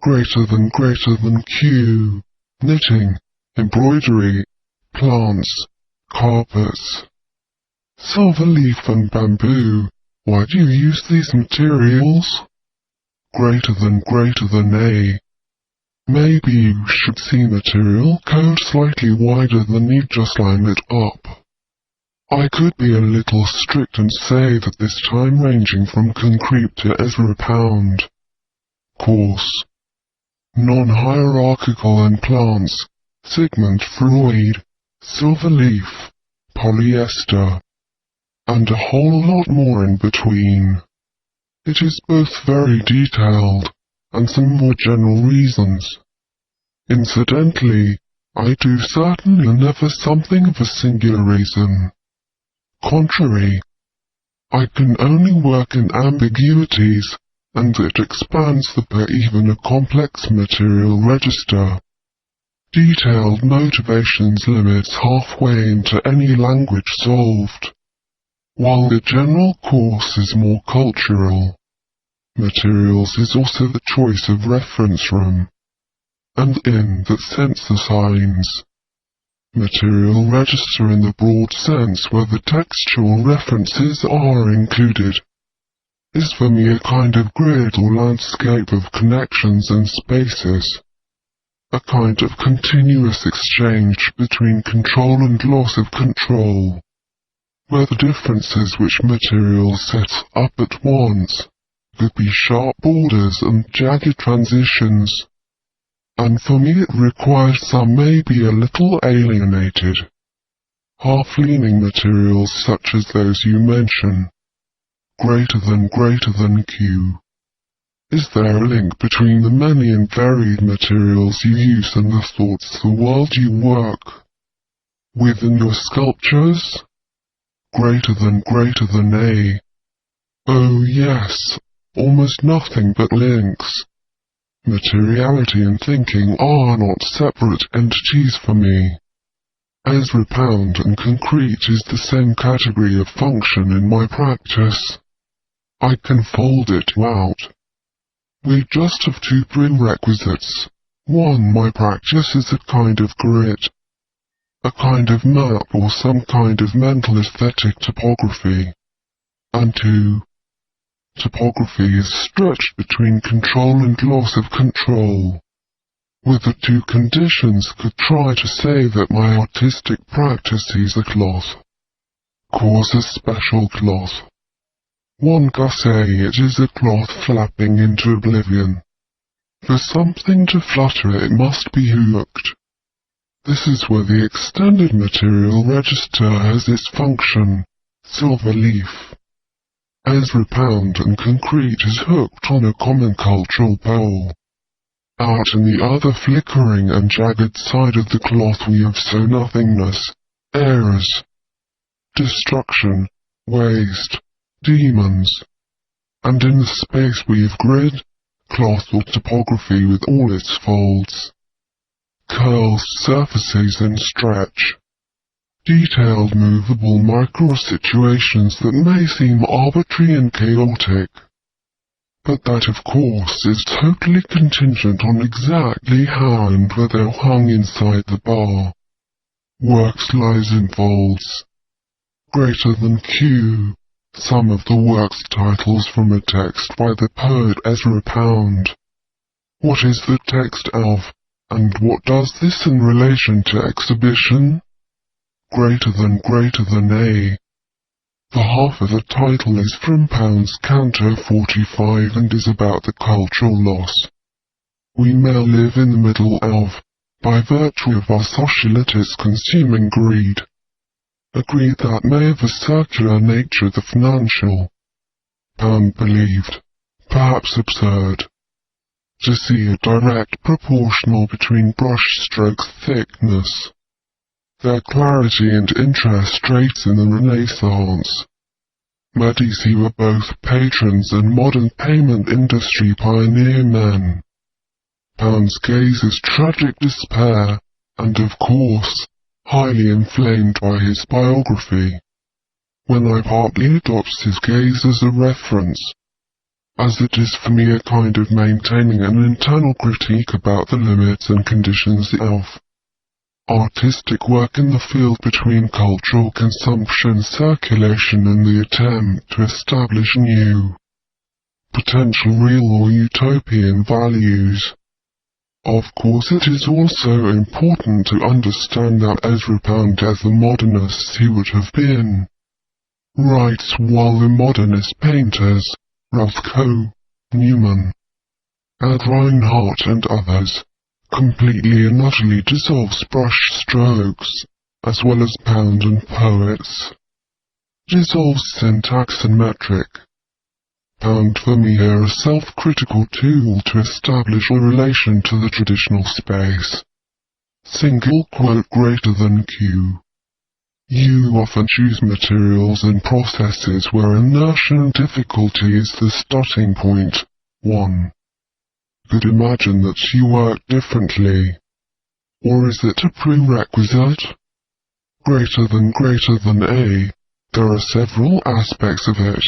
greater than Q, knitting, embroidery, plants, carpets. Silver leaf and bamboo, why do you use these materials? Greater than A. Maybe you should see material code slightly wider than you just line it up. I could be a little strict and say that this time ranging from concrete to Ezra Pound. Course. Non-hierarchical and plants, Sigmund Freud, silver leaf, polyester, and a whole lot more in between. It is both very detailed, and some more general reasons. Incidentally, I do certainly never something of a singular reason. Contrary, I can only work in ambiguities, and it expands the even a complex material register. Detailed motivations limits halfway into any language solved, while the general course is more cultural. Materials is also the choice of reference room, and in that sense the signs. Material register in the broad sense where the textual references are included, is for me a kind of grid or landscape of connections and spaces, a kind of continuous exchange between control and loss of control, where the differences which materials sets up at once could be sharp borders and jagged transitions, and for me it requires some maybe a little alienated, half-leaning materials such as those you mention. Greater than Q. Is there a link between the many and varied materials you use and the thoughts, the world you work within your sculptures? Greater than A. Oh yes, almost nothing but links. Materiality and thinking are not separate entities for me. Ezra Pound and concrete is the same category of function in my practice. I can fold it out. We just have two prerequisites. One, my practice is a kind of grid, a kind of map or some kind of mental aesthetic topography. And two, topography is stretched between control and loss of control. With the two conditions could try to say that my artistic practice is a cloth. Cause a special cloth. One can say it is a cloth flapping into oblivion. For something to flutter it must be hooked. This is where the extended material register has its function, silver leaf. Ezra Pound and concrete is hooked on a common cultural pole. Out in the other flickering and jagged side of the cloth we have so nothingness, errors, destruction, waste, demons. And in the space we have grid, cloth or topography with all its folds, curls, surfaces and stretch. Detailed movable micro-situations that may seem arbitrary and chaotic, but that of course is totally contingent on exactly how and where they're hung inside the bar. Works lies in folds. Greater than Q. Some of the work's titles from a text by the poet Ezra Pound. What is the text of, and what does this in relation to exhibition? Greater than A. The half of the title is from Pound's Canto 45 and is about the cultural loss we may live in the middle of, by virtue of our society's consuming greed. A greed that may have a circular nature, the financial. Pound believed, perhaps absurd, to see a direct proportional between brushstrokes' thickness, their clarity and interest rates in the Renaissance. Medici were both patrons and modern payment industry pioneer men. Pound's gaze is tragic despair, and of course, highly inflamed by his biography. When I partly adopt his gaze as a reference, as it is for me a kind of maintaining an internal critique about the limits and conditions of artistic work in the field between cultural consumption, circulation and the attempt to establish new, potential real or utopian values. Of course, it is also important to understand that Ezra Pound, as the modernist he would have been, writes while the modernist painters, Rothko, Newman, and Reinhardt and others, completely and utterly dissolves brush strokes, as well as Pound and poets, dissolves syntax and metric. Pound for me are a self-critical tool to establish a relation to the traditional space. Single quote greater than Q. You often choose materials and processes where inertia and difficulty is the starting point. 1. Could imagine that you work differently. Or is it a prerequisite? Greater than A. There are several aspects of it.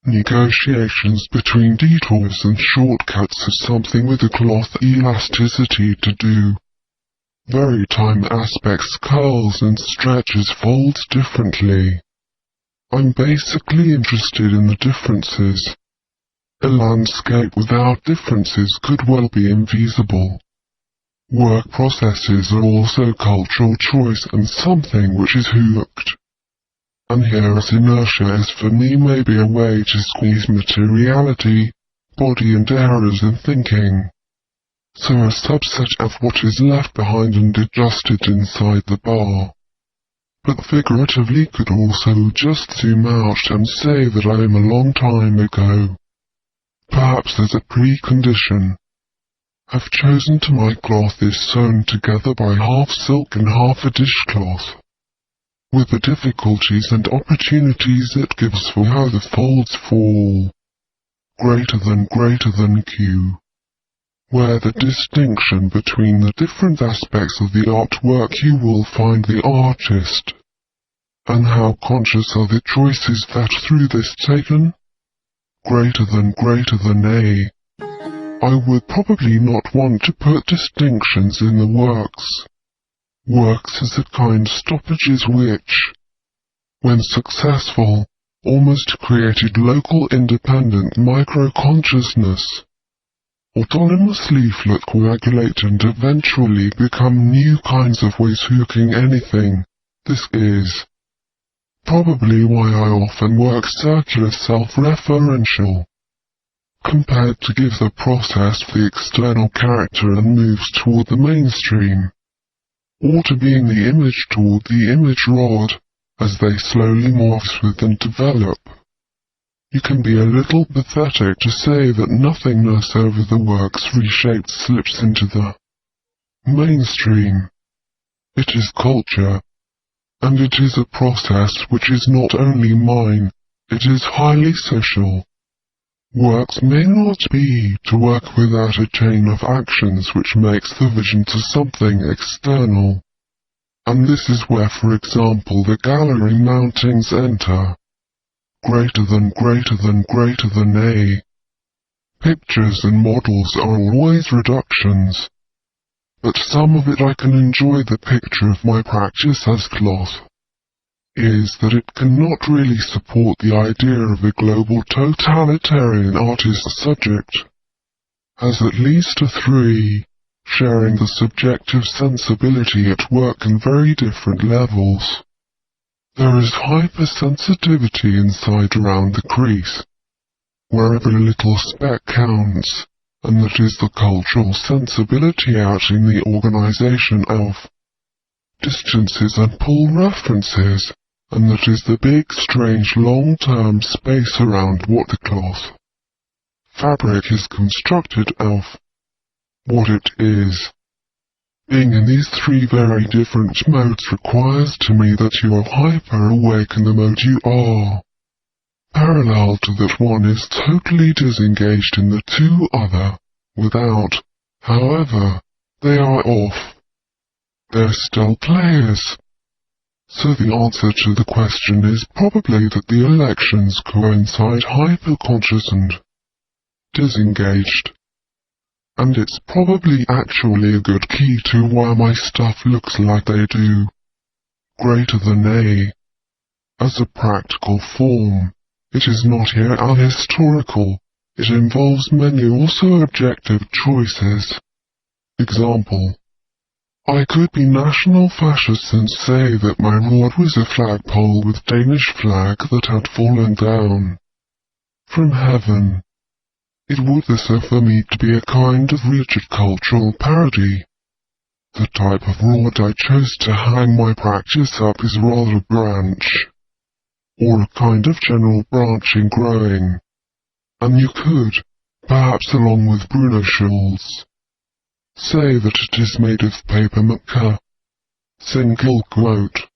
Negotiations between detours and shortcuts have something with the cloth elasticity to do. Very time aspects curls and stretches folds differently. I'm basically interested in the differences. A landscape without differences could well be infeasible. Work processes are also cultural choice and something which is hooked. And here as inertia is for me maybe a way to squeeze materiality, body and errors in thinking. So a subset of what is left behind and adjusted inside the bar. But figuratively could also just zoom out and say that I am a long time ago. Perhaps there's a precondition. I've chosen to my cloth is sewn together by half silk and half a dishcloth, with the difficulties and opportunities it gives for how the folds fall. Greater than Q. Where the distinction between the different aspects of the artwork you will find the artist. And how conscious are the choices that through this taken? Greater than A. I would probably not want to put distinctions in the works. Works as a kind stoppages which, when successful, almost created local independent micro-consciousness. Autonomous leaflet coagulate and eventually become new kinds of ways hooking anything. This is probably why I often work circular self-referential, compared to give the process the external character and moves toward the mainstream, or to being the image toward the image rod, as they slowly morph with and develop. You can be a little pathetic to say that nothingness over the works reshaped slips into the mainstream. It is culture. And it is a process which is not only mine, it is highly social. Works may not be to work without a chain of actions which makes the vision to something external. And this is where, for example, the gallery mountings enter. Greater than A. Pictures and models are always reductions. But some of it I can enjoy. The picture of my practice as cloth is that it cannot really support the idea of a global totalitarian artist subject, as at least a 3, sharing the subjective sensibility at work in very different levels. There is hypersensitivity inside around the crease, where every little speck counts. And that is the cultural sensibility out in the organization of distances and pull references, and that is the big strange long-term space around what the cloth fabric is constructed of, what it is. Being in these 3 very different modes requires to me that you are hyper-awake in the mode you are. Parallel to that one is totally disengaged in the 2 other, without, however, they are off. They're still players. So the answer to the question is probably that the elections coincide hyper-conscious and disengaged. And it's probably actually a good key to why my stuff looks like they do. Greater than A. As a practical form, it is not here ahistorical. It involves many also objective choices. Example. I could be national fascist and say that my rod was a flagpole with Danish flag that had fallen down from heaven. It would suffer me to be a kind of rigid cultural parody. The type of rod I chose to hang my practice up is rather a branch, or a kind of general branching growing. And you could, perhaps along with Bruno Schulz, say that it is made of paper mache. Single quote.